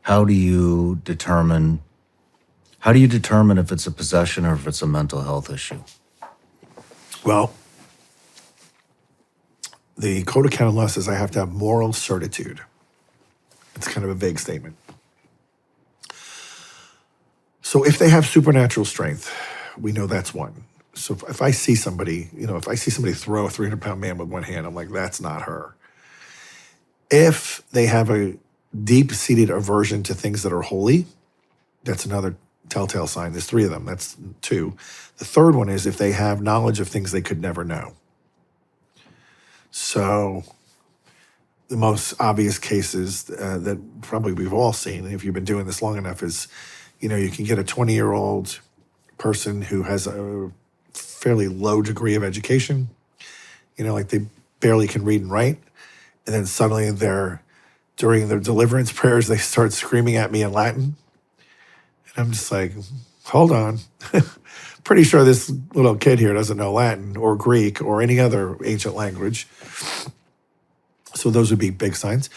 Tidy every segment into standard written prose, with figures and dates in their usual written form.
how do you determine if it's a possession or if it's a mental health issue? Well, the Code of Canon Law says I have to have moral certitude. It's kind of a vague statement. So if they have supernatural strength, we know that's one. So if I see somebody, if I see somebody throw a 300-pound man with one hand, I'm like, that's not her. If they have a deep-seated aversion to things that are holy, that's another telltale sign. There's three of them. That's two. The third one is if they have knowledge of things they could never know. So the most obvious cases that probably we've all seen, if you've been doing this long enough, is, you can get a 20-year-old person who has a fairly low degree of education, like they barely can read and write. And then suddenly during their deliverance prayers, they start screaming at me in Latin. And I'm just like, hold on. Pretty sure this little kid here doesn't know Latin or Greek or any other ancient language. So those would be big signs.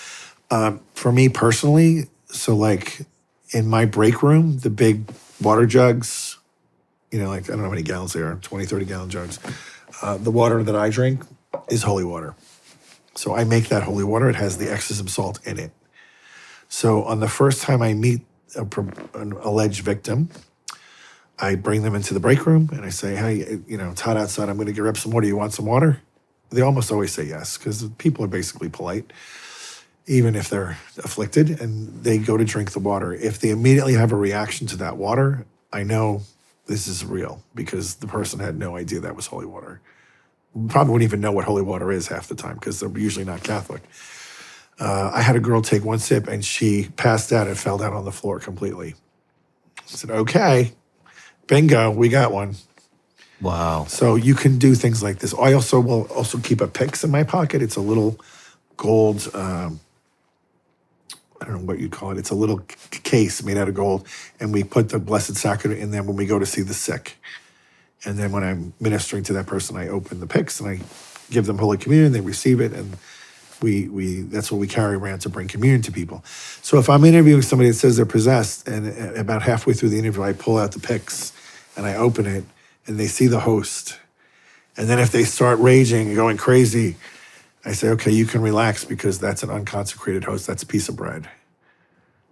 For me personally, so like in my break room, the big water jugs, like I don't know how many gallons they are, 20, 30 gallon jugs. The water that I drink is holy water. So I make that holy water. It has the exorcism salt in it. So on the first time I meet an alleged victim, I bring them into the break room and I say, hey, it's hot outside. I'm going to grab some water. You want some water? They almost always say yes, because people are basically polite, even if they're afflicted, and they go to drink the water. If they immediately have a reaction to that water, I know this is real, because the person had no idea that was holy water. Probably wouldn't even know what holy water is half the time, because they're usually not Catholic. I had a girl take one sip and she passed out and fell down on the floor completely. I said, okay, bingo, we got one. Wow. So you can do things like this. I also will keep a pyx in my pocket. It's a little gold, I don't know what you'd call it. It's a little case made out of gold. And we put the Blessed Sacrament in there when we go to see the sick. And then when I'm ministering to that person, I open the pyx and I give them Holy Communion. They receive it. And we that's what we carry around to bring communion to people. So if I'm interviewing somebody that says they're possessed, and about halfway through the interview, I pull out the pyx and I open it, and they see the host. And then if they start raging and going crazy, I say, okay, you can relax, because that's an unconsecrated host. That's a piece of bread.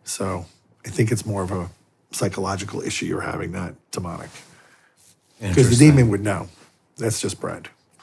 So I think it's more of a psychological issue you're having, not demonic. Because the demon would know. That's just bread.